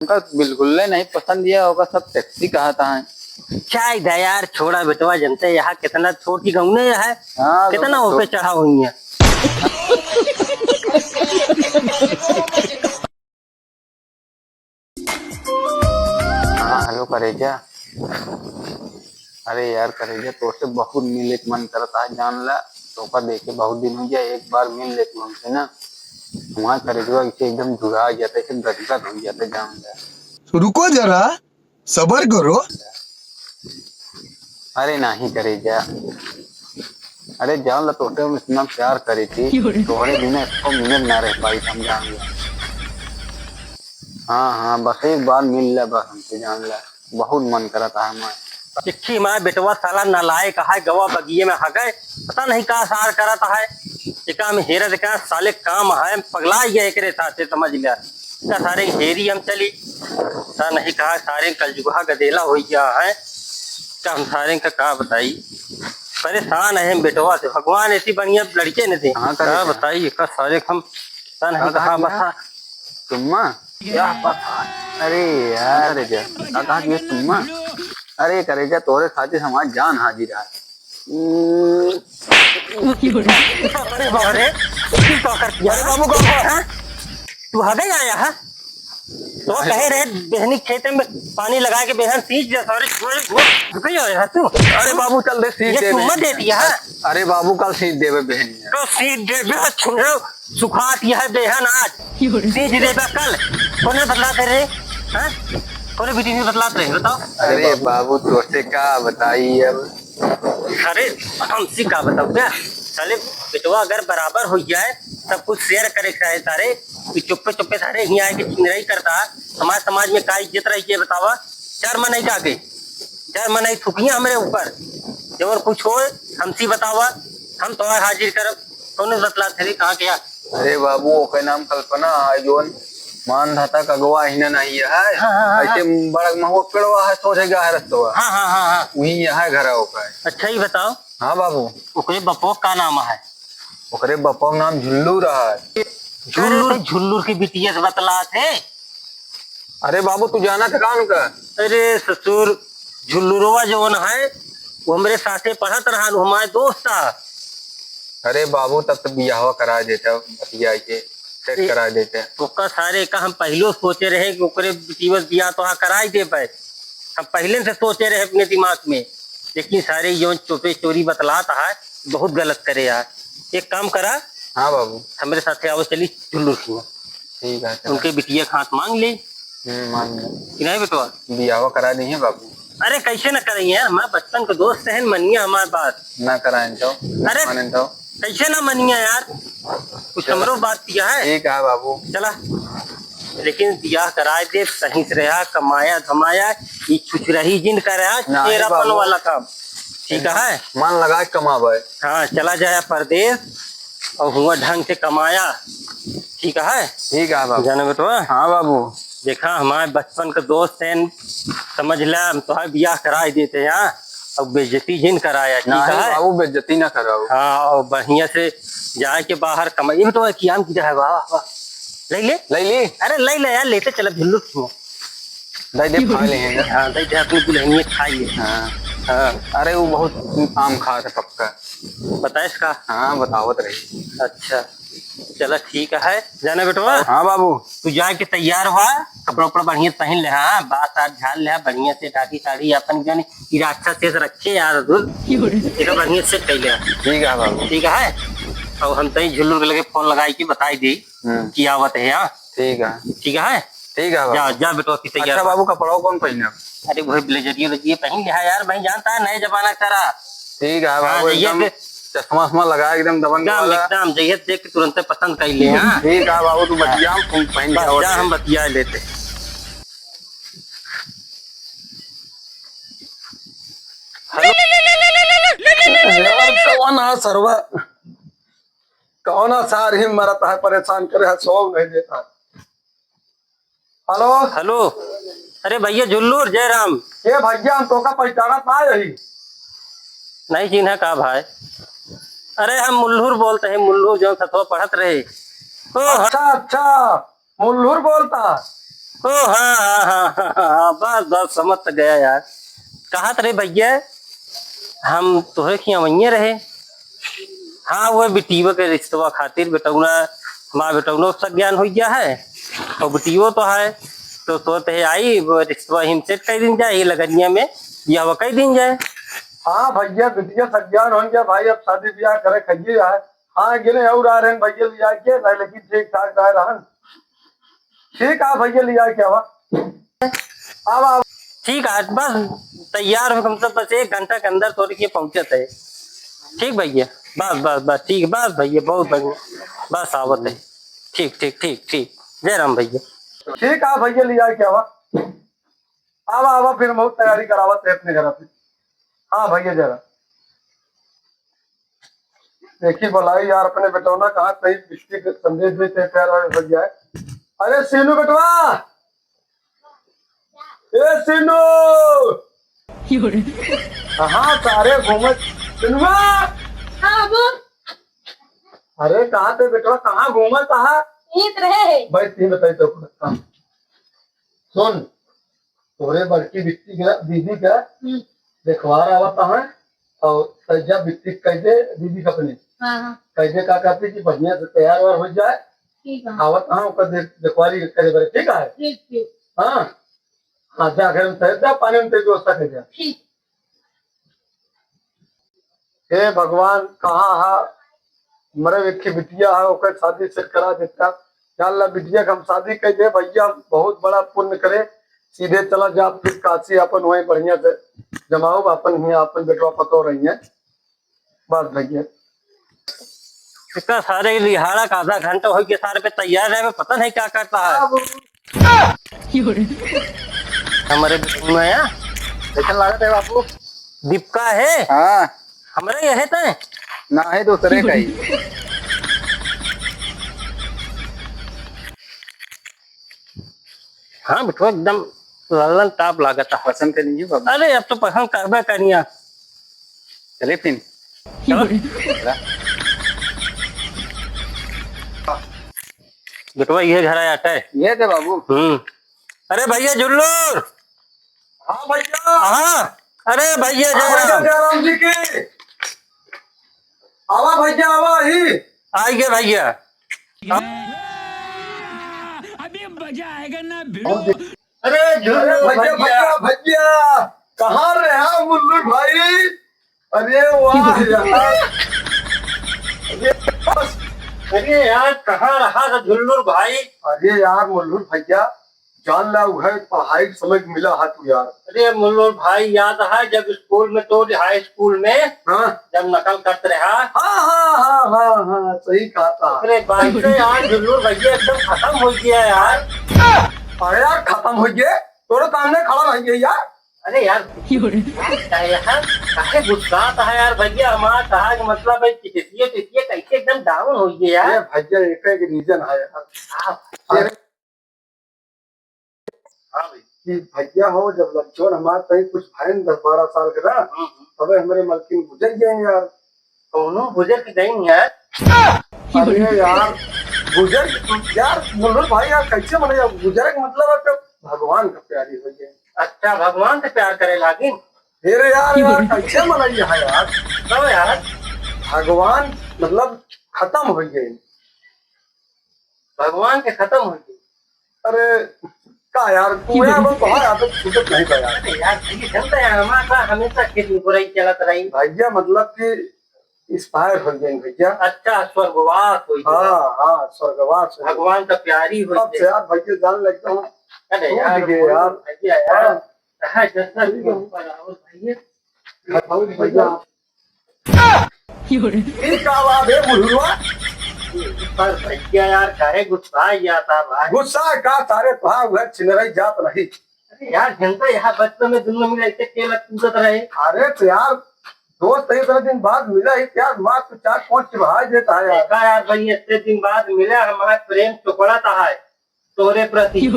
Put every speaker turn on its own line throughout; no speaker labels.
उनका बिल्कुल नहीं पसंद दिया होगा, सब टैक्सी कहता है।
चाय दा यार, छोड़ा बेटवा, जनते यहाँ कितना छोटी गौने है।
हाँ
कितना ऊपर चढ़ा हुई है।
हाँ हेलो करेजा। अरे यार करेजा, तो से बहुत मिले के मन करता है, जान ला। तो का देखे बहुत दिन हो गया, एक बार मिल लेते हमसे ना। हमारा करेजवा इसे एकदम जुड़ा जाता है, एकदम गदगद हो जाता है, जान ला।
तो रुको जरा, सबर करो।
अरे नहीं करेजा, अरे जान ला, तोते हम इतना प्यार करी थी, तोहरे बिना इसको मिनट ना रह पाई, हम जान ला। हाँ हाँ, बस एक बार मिल ले बस हमसे, जान ला। बहुत मन करता है हमारा।
चिट्ठी मार बेटवा साला नालायक है, गवा बगिए में हगे, पता नहीं का सार करता है। एका में हेरत का साले काम है, पगला गया एकरे साथे, समझ लिया। क्या सारे हेरी हम चली ता नहीं कहा, सारे कलजुगा गदेला हो गया है। क्या हम सारे का कहा बताई, परेशान है हम बेटवा से। भगवान ऐसी बढ़िया लड़के ने थे, क्या बताइए का सारे हम ता नहीं कहा बता।
तुम्मा क्या पता। अरे यार करेजा, कहा कि तुम्मा। अरे करेजा, तोरे खातिर हमारा जान हाजिर है।
अरे बाबू का तू हगे आया है, तो कहे रहे बहनी खेते में पानी लगा के बेहन सींच जा। तू
अरे बाबू चल दे सीट दे,
मत दे दिया है।
अरे बाबू कल सीट देवे बहन,
तो सीट दे सुखा दिया है बेहन, आज सीट दे कल कोने बदलाते रहे हैं, कोने बीटी में बदलाते रहे, बताओ।
अरे बाबू तोसे का बताइए अब।
अरे हमसे का बताओ क्या साले बेटवा, अगर बराबर हो जाए सब कुछ शेयर करे सारे, चुप्पे चुप्पे सारे ही आए कि चिंगराई करता हमारे समाज में का इज्जत रही है बतावा। चार मन नहीं जाके चार मन नहीं थुकिया हमारे ऊपर, जब कुछ हो हमसी बतावा, हम तो हाजिर कर कौन बतला थे कहाँ क्या।
अरे बाबू ओके नाम कल्पना है, जोन मान धाता का गवा ही नहीं है। ऐसे बड़ा महू पेड़वा है, सोचेगा है रस्तवा।
हाँ हाँ हाँ हाँ,
वही यहाँ घर होका है।
अच्छा ही बताओ।
हाँ बाबू,
ओकरे बपो का नाम है?
ओकरे बपा नाम झुल्लू रहा है।
झुल्लूर झुल्लूर की बिटिया से बतला थे।
अरे बाबू तू जाना था कौन का?
अरे ससुर झुल्लुरवा जो है वो मेरे साथे पढ़त रहा, हमारे दोस्त था।
अरे बाबू तब तो बियाह करा देता, बतिया के सेट करा देते।
ओका सारे का हम पहले सोचे रहे कि ओकरे बिटिया बियाह तो करा दे पाए, हम पहले से सोचे रहे अपने दिमाग में। लेकिन सारे जो चोटे चोरी बतलाता है बहुत गलत करे यार। एक काम करा।
हाँ बाबू,
हमारे साथे आओ, चली झुल्लू की
ठीक है,
उनके बिटिया का हाथ मांग ले।
मान
नहीं बेटवा,
बियाह करा दी है बाबू।
अरे कैसे न करेंगे यार, हमारे बचपन के दोस्त है, मनिया हमारे पास
ना कराएं तो।
अरे
तो
कैसे ना मनिया यार, कुछ हमरो बात किया है।
ठीक है बाबू,
चला, लेकिन बियाह कराए दे, सही से रहा, कमाया धमाया, ये छुछरही जिन का रहा तेरापन वाला काम, ठीक है।
मन लगा के कमावे।
हाँ, चला जाए परदेश और हुआ ढंग से कमाया, ठीक है।
ठीक है बाबू।
जाना बेटवा।
हाँ बाबू,
देखा हमारे बचपन के दोस्त हैं, समझ ला, हम तो बियाह कराए देते हैं और बेइज्जती जिन कराया, ठीक है
बाबू, बेइज्जती ना कराओ।
हाँ, और बढ़िया से जाए के बाहर कमाई। ये तो कियाम की है, वाह वाह, ले ले
ले ली।
अरे ले ले यार, लेते चला झुल्लू
दे दे खा लेंगे।
हाँ, दे दे अपनी दुल्हनिया खाइए।
हाँ
हाँ,
अरे वो बहुत आम खा था पक्का।
बताए इसका।
हाँ बतावत रही।
अच्छा चला ठीक है, जाना बेटवा।
हाँ बाबू,
तू जाके तैयार हुआ, कपड़ा उपड़ा बढ़िया पहन ले, हाँ बात आत झाल ले बढ़िया से, टाटी साड़ी अपन जानी अच्छा से रखे यार, बढ़िया से कह ले।
ठीक है बाबू,
ठीक है। और हम तई झुल्लू के लगे फोन लगाई की बताई दी कि आवत है यहाँ।
ठीक है,
ठीक है,
ठीक है
जा जा बेटवा की तैयार।
अच्छा बाबू, कपड़ा कौन पहने?
अरे वही ब्लेजरिया पहन लिया यार, भाई जानता है नए जमाना करा।
ठीक है बाबू, एकदम चश्मा वश्मा लगा एकदम दबंग वाला।
एकदम जइए देख के तुरंत पसंद कर ले। हाँ
ठीक है बाबू, तू बतिया, तुम पहन के
जा, हम बतिया लेते।
यार कौन है सरवा, कौन सार ही मरता है, परेशान करे है, सो नहीं देता। हेलो
हेलो, अरे भैया झुल्लू जयराम।
ये भैया हम तो का पहचाना था यही
नहीं चिन्ह का भाई? अरे हम मुल्लूर बोलते हैं, मुल्लूर जो सतवा पढ़त रहे।
अच्छा अच्छा, मुल्लूर बोलता।
ओ हाँ हाँ हाँ हाँ हाँ, बस बस समझ तो गया यार। कहा रे भैया हम तोहरे की वहीं रहे। हाँ वो बिटियो के रिश्तवा खातिर बेटौना हमारा बेटौनो सब ज्ञान हो गया है और बिटियो तो है तो ते आई वो रिश्तवा हिम सेट कई दिन जाए लगनिया में या वो कई दिन जाए।
हाँ भैया बिटिया सज्ञान हो गया भाई, अब शादी ब्याह करे खजिए है। हाँ गिले और आ रहे हैं भैया लिया के नहीं, लेकिन ठीक ठाक रह रहन। ठीक है भैया लिया के आवा अब
ठीक है बस तैयार हो, मतलब बस 1 घंटा के अंदर तोड़ के पहुंचत है। ठीक भैया बस बस बस ठीक है बस भैया बहुत बढ़िया बस आवत है। ठीक ठीक ठीक ठीक जय राम भैया।
ठीक है भैया लिया के आवा आवा आवा फिर बहुत तैयारी करावत है अपने घर पे। हाँ भैया जरा देखी बुलाई यार अपने बेटौना कहाँ कहीं बिस्टी के संदेश देते प्यार बन जाए। अरे सीनू बेटवा, ए सीनू कहाँ सारे घूमे सीनुआ।
हाँ वो
अरे कहाँ थे बेटवा, कहाँ घूमा कहाँ
ईद रहे।
भाई तीन बताई तो सुन तोरे बड़की बिट्टी का दीदी का देखवार आवता है और सज्जा बिट्टी कैसे दीदी अपनी
हाँ
कैसे का कहते कि बढ़िया से तैयार वार हो जाए
ठीक है
आवत हाँ ओकर देखवारी करे बड़े ठीक है।
ठीक ठीक
हाँ हाँ जा घर में ठहर जा, पानी में तेरी व्यवस्था कर जा।
ठीक।
हे भगवान कहाँ है मरे एक की बिटिया है ओकर शादी सेट करा देता। अल्लाह बिटिया का हम शादी कर दे भैया, बहुत बड़ा पुण्य करे। सीधे चला जा फिर काशी अपन वही बढ़िया से जमाओ अपन ही अपन बेटवा पतो रही है बस भैया।
इसका सारे लिहाड़ा का आधा घंटा हो गया सारे पे तैयार है, पता नहीं क्या करता है। हमारे में है
लेकिन लागत है बापू
दीपका है
हाँ
हमारे यह है
ना है दूसरे का ही।
हाँ बिठो एकदम ललन टाप लागत है।
पसंद करेंगे बाबू,
अरे अब तो पसंद करबे करिया।
चले फिर
चलो
चला।
बिटवा ये घर आया है।
ये थे बाबू।
अरे भैया जुल्लूर।
हाँ भैया
हाँ अरे भैया
भैया
जयराम
जयराम जी की आवा भैया आवा ही
आई गए भैया।
अभी मजा आएगा ना
अरे
अरे
जुल्लूर
भैया भैया भैया कहाँ रहे मुल्लू भाई। अरे वाह यार
अरे यार कहाँ रहा था जुल्लूर भाई।
अरे यार मुल्लू भैया जान ला है पढ़ाई समझ मिला है तू यार।
अरे मुल्लूर भाई याद है जब स्कूल में तो हाई स्कूल में
हाँ
जब नकल करते रहा।
हाँ हाँ हाँ हाँ हाँ सही कहा था।
अरे भाई से यार जुल्लूर भैया एकदम खत्म हो गया यार।
अरे यार खत्म हो गए तोरे सामने खड़ा रह गया यार।
अरे यार काहे गुस्सा है यार भैया हमारा कहा कि मतलब है तितिये कैसे एकदम डाउन हो गया
ये
यार।
भैया एक रीजन है यार।
हाँ भाई
कि भैया हो जब लक्ष्मण हमारे कहीं कुछ भाई 10-12 साल के ना तबे हमारे मलकिन गुजर गए यार।
दोनों गुजर के गई यार।
अरे यार गुजर यार मुल्लू भाई यार कैसे मने यार गुजर का मतलब है कि भगवान का प्यारी हो गए।
अच्छा भगवान से प्यार करे लागी
फिर यार यार कैसे मनाइए है यार।
तब यार
भगवान मतलब खत्म हो गए।
भगवान के खत्म हो गई।
अरे का यार तू यार वो बाहर आते छूटत नहीं था यार।
अरे यार ये जनता है हमारा हमेशा कितनी बुराई चलत रही।
भैया मतलब कि इंस्पायर हो गए भैया।
अच्छा स्वर्गवास हुई
हाँ हाँ स्वर्गवास हो गए।
भगवान का प्यारी हुई
अब से यार भैया जान लगता हूँ।
अरे यार
गए यार।
भैया यार कहा जैसा भी ऊपर आओ भैया।
भैया ठीक आवाज है मुल्लुआ।
पर भैया यार काहे गुस्सा आता भाई।
गुस्सा का सारे तुहार उधर छिनरई जात रही।
अरे यार जनता यहाँ बचपन में दुनिया में ऐसे खेल कूदत रहे।
अरे तो यार दोस्त 1 दिन बाद मिला ही यार मार तो 4-5 चिढ़ा देता है यार।
देखा यार भाई इतने दिन बाद मिला हमारा प्रेम टुकड़ा था है तोरे प्रति ये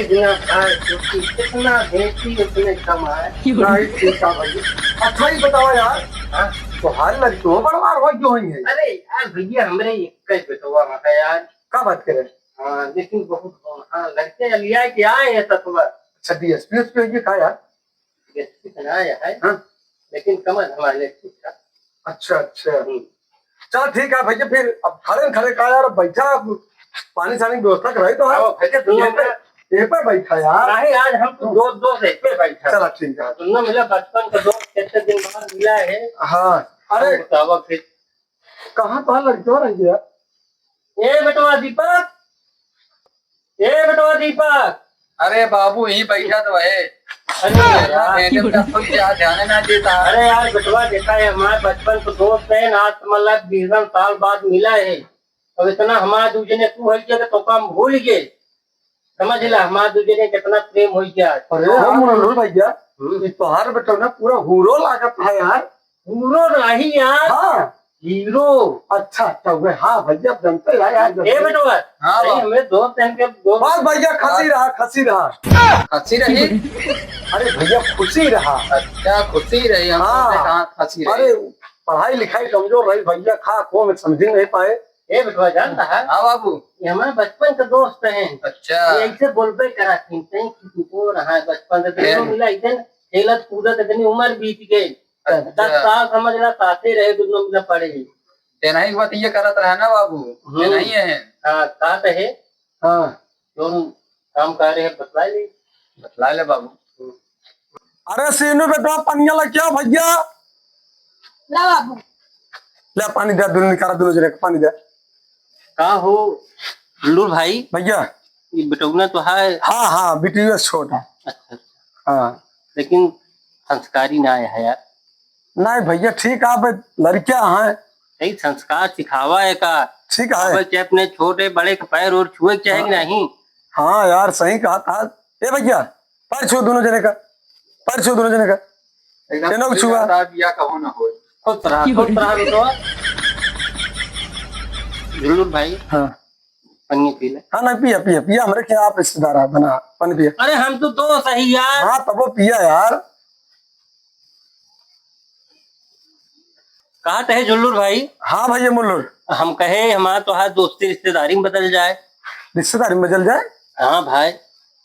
बिना खाए क्योंकि कितना भेजी उतने कम है।
नहीं ठीक है भैया। अच्छा ही बताओ यार
हाँ?
तो हाल लड़की हो बड़वार हो क्यों हुई है।
अरे यार भैया हमरे एक बेटवा मत यार।
क्या बात करे
हाँ लेकिन बहुत हाँ लड़के लिया है कि आए हैं सतुआ
अच्छा डीएसपी उस पे ये कहा यार।
कितना आया है
हाँ
लेकिन कमर हमारे ठीक था।
अच्छा अच्छा चल ठीक है भैया फिर अब खड़े खड़े कहा यार बैठा अब पानी शानी की व्यवस्था कराई तो
आओ भैया दोनों में
ये पे बैठा यार।
नहीं आज हम तो दोस्त एक पे बैठा
चला ठीक है।
दोनों मिला बचपन का दोस्त कितने दिन बाद मिला है।
हाँ अरे
बतावा फिर
कहाँ तो लड़कियों रही है।
ए बेटवा दीपक
अरे बाबू यही बैठा तो है। ध्यान ना देता।
अरे यार बेटवा देखा है हमारे बचपन के दोस्त है ना आज मतलब 20 साल बाद मिला है और इतना हमारे दूजे ने तू हो गया तो काम भूल गए समझ ला हमारे दूजे ने कितना प्रेम हो गया।
अरे हाँ मुनोर भैया ये तोहार बेटा ना पूरा हीरो लागत है यार।
हीरो नहीं यार
हाँ
हीरो।
अच्छा अच्छा वे हाँ भैया जनते हैं यार।
ए बेटवा
हाँ
नहीं, हमें दोस्त हैं के दोस्त
बस भैया खसी रहा
हंसी रही।
अरे भैया खुशी रहा।
अच्छा खुशी रही हम
हाँ।
कहाँ हंसी रही।
अरे पढ़ाई लिखाई कमजोर रही भैया खा खो में समझ ही नहीं पाए।
ए बेटवा जानता है
हाँ बाबू।
ये हमारे बचपन के दोस्त हैं।
अच्छा
ये ऐसे बोलबे करा कहीं किसी को रहा बचपन से दोनों मिला इधर खेलत कूदत इतनी उम्र बीत गई 10 साल समझ ला साथे रहे दोनों मिला पड़े।
तेना ही बात ये करत रहा ना बाबू। ये नहीं है।
हाँ साथ है
हाँ
दोनों काम कर रहे हैं बतला ले।
बतला ले बाबू।
अरे सीनू बेटा पनिया लग क्या भैया।
ला बाबू
ले पानी दे दोनों निकाला दोनों जने का पानी दे।
कहा हो लूर भाई
भैया
ये बेटौना तो है।
हाँ हाँ बिटिया छोटा।
अच्छा
हाँ
लेकिन संस्कारी ना आया है यार।
नहीं भैया ठीक है आप लड़कियां हैं
सही संस्कार सिखावा है का
ठीक है।
अब चाहे अपने छोटे बड़े के पैर और छुए चाहे कि नहीं।
हाँ यार सही कहा था। ए भैया पैर छू दोनों जने का पैर छू दोनों जने का। तेनों को छुआ।
या कहो ना हो।
खुद रहा बेटवा। जरूर भाई
हाँ
पानी पी ले।
हाँ नहीं पिया पिया पिया हमारे क्या आप रिश्तेदार है बना पानी पिया।
अरे हम तो दोस्त सही यार।
हाँ तब वो पिया यार।
कहा है जुल्लूर भाई
हाँ भैया मुल्लुर
हम कहे हमारा तो हाथ दोस्ती रिश्तेदारी में बदल जाए।
रिश्तेदारी में जल जाए।
हाँ भाई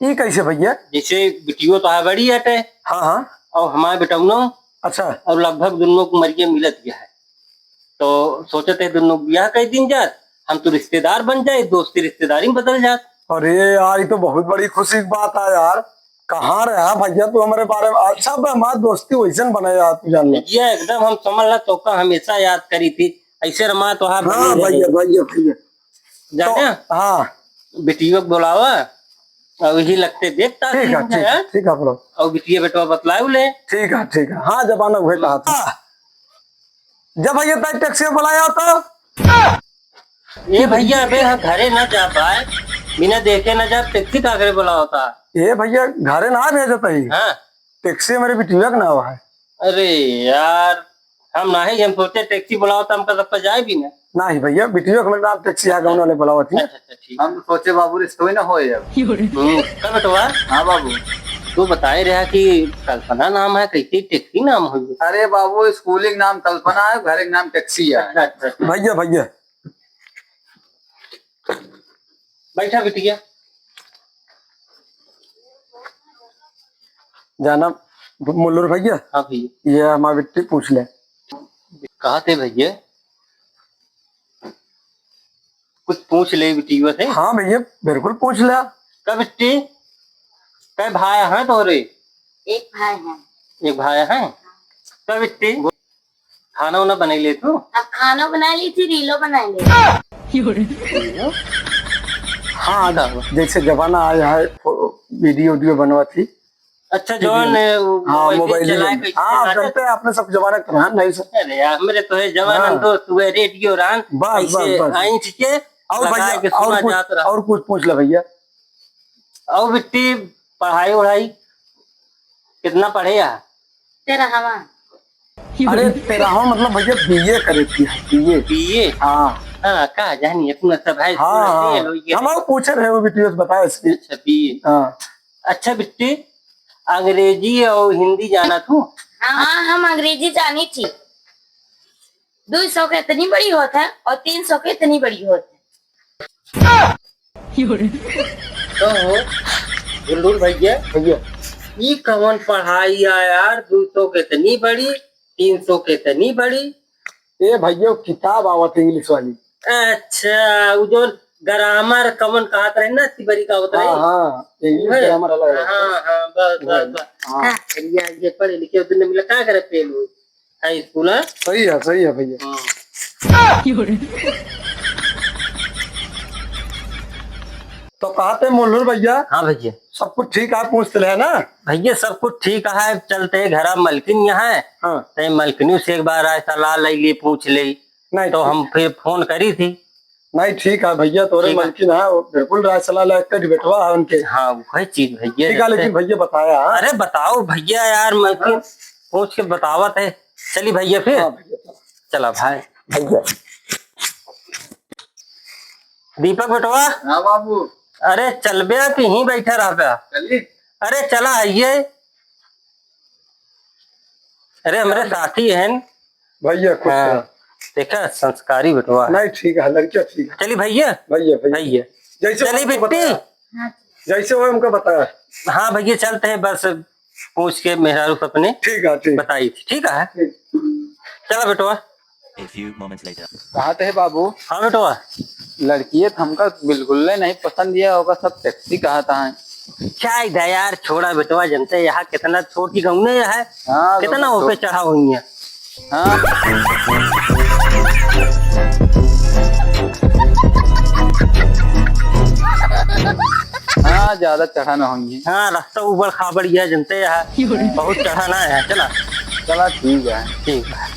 ये कैसे भैया।
जैसे बिटियो तो है बड़ी हटे
हाँ हाँ
और हमारे बेटौनो
अच्छा
और लगभग दोनों को मरिए मिलत गया है तो सोचते दोनों ब्याह कर दिन जात हम तो रिश्तेदार बन जाए दोस्ती रिश्तेदारी में बदल जात।
अरे यार ये तो बहुत बड़ी खुशी की बात है यार। कहाँ रहा भैया तू हमारे बारे में अच्छा हमारी दोस्ती वैसे बने यार तू जान ले।
ये एकदम हम समझ ला तो का हमेशा याद करी थी ऐसे रमा तो
हाँ भैया भैया भैया
जाने
हाँ
बिटियो को बुलावा और यही लगते देखता
ठीक है ठीक है बोलो
और बिटिया बेटवा बतलाऊ ले।
ठीक है हाँ जब आना हुए कहा था जब भैया तक टैक्सी में बुलाया तो
ये भैया अबे हम घरे न जा पाए बिना देखे न जा टैक्सी का करे बोला होता।
ये भैया घरे ना भेजता ही
हाँ
टैक्सी मेरे बिटिया का ना हुआ है।
अरे यार हम नहीं हम सोचे टैक्सी बुलाओ तो हम कदम पर जाए भी ना।
नहीं भैया बिटिया को मेरे नाम टैक्सी आ गया उन्होंने बुलावा थी।
अच्छा ठीक।
हम सोचे बाबू रिश्ते ही ना हो अब।
कब बेटवा
हाँ बाबू।
तू बताए रहा कि कल्पना नाम है कैसे टैक्सी नाम हो गया।
अरे बाबू स्कूल का नाम कल्पना है घर का नाम टैक्सी है।
अच्छा
भैया भैया
बैठा बिटिया
जाना मुल्लुर भैया
हाँ भैया
ये हमारी बिट्टी पूछ ले।
कहा थे भैया कुछ पूछ ले बिटिया से।
हाँ भैया बिल्कुल पूछ ले।
कब बिट्टी कई भाई हैं तोरे।
एक भाई है।
एक भाई हैं कब बिट्टी खाना वाना बना ले तू।
अब खाना बना ली थी रीलो बना ली।
हाँ जैसे जमाना आया है वीडियो वीडियो बनवा थी।
अच्छा जवान
हाँ मोबाइल हाँ करते हैं अपने सब जमाने का नहीं सर।
अरे यार मेरे तो है जवान तो सुबह रेडियो रान
बस बस बस
आई थी
और भैया और कुछ पूछ ले भैया।
और बिट्टी पढ़ाई वढ़ाई कितना पढ़े यार।
तेरा हवा
अरे तेरा हो मतलब भैया बीए करे थी बीए
बीए।
हाँ
हाँ कहा जानी अपना सब है।
हाँ हम पूछे रहे वो वीडियो बताया इसकी।
अच्छा बीए।
हाँ
अच्छा बिट्टी अंग्रेजी और हिंदी जाना तू।
हाँ हम अंग्रेजी जानी थी 200 के इतनी बड़ी होता है और 300 के इतनी बड़ी होती है।
तो गुल्लू भैया
भैया
ये कौन पढ़ाई है यार, 200 के इतनी बड़ी, 300 के इतनी बड़ी।
ये भैया वो किताब आवत इंग्लिश वाली।
अच्छा वो जो ग्रामर कमन कहा रहे ना तिबरी का होता है।
हाँ इंग्लिश ग्रामर अलग है।
हाँ बस बस बस।
हाँ।
ये पढ़े लिखे उतने मिला क्या करे फेल हुई हाई स्कूल है।
सही है भैया। तो कहते मुल्लू भैया
हाँ भैया
सब कुछ ठीक है, पूछते है ना
भैया सब कुछ ठीक है, चलते घर अब मलकिन यहाँ है।
हाँ
ते मलकिनी से एक बार आए सलाह ले ली पूछ ली,
नहीं
तो हम फिर फोन करी थी।
नहीं ठीक है भैया, तोरे
ठीक है।
मलकिन है वो बिल्कुल राय सलाह लेकर बैठवा है उनके।
हाँ वही चीज भैया।
ठीक है लेकिन भैया बताया। हाँ?
अरे बताओ भैया यार, मलकिन पूछ के बतावत है। चली भैया फिर।
हाँ भैया
चला भाई।
भैया।
दीपक बेटवा
हाँ बाबू
अरे चल बया कि यहीं बैठा रह बया।
चलिए।
अरे चला आइए, अरे हमारे साथी हैं।
भैया खुश
हाँ,
रहो।
देखा संस्कारी बेटवा।
नहीं ठीक है लड़कियाँ ठीक है।
चली भैया
भैया भैया
भैया
जैसे
चली
उनको
बेटी।
बताया, जैसे वो हमको बताया।
हाँ भैया चलते हैं, बस पूछ के मेहरारू को अपने
ठीक है ठीक
बताई थी। ठीक है
ठीक।
चला बेटवा।
A few moments later.
कहा थे बाबू
हाँ बेटवा
लड़की हमका बिल्कुल नहीं पसंद दिया होगा, सब टैक्सी कहा था।
क्या इधर यार छोड़ा बेटवा, जनते यहाँ कितना छोटी गाँव है,
हाँ
कितना ऊपर चढ़ा हुई है।
हाँ हाँ ज्यादा चढ़ा ना होंगे।
हाँ रास्ता ऊबड़ खाबड़ है, जनते यहाँ बहुत चढ़ाना है। चला
चला ठीक है।
ठीक है।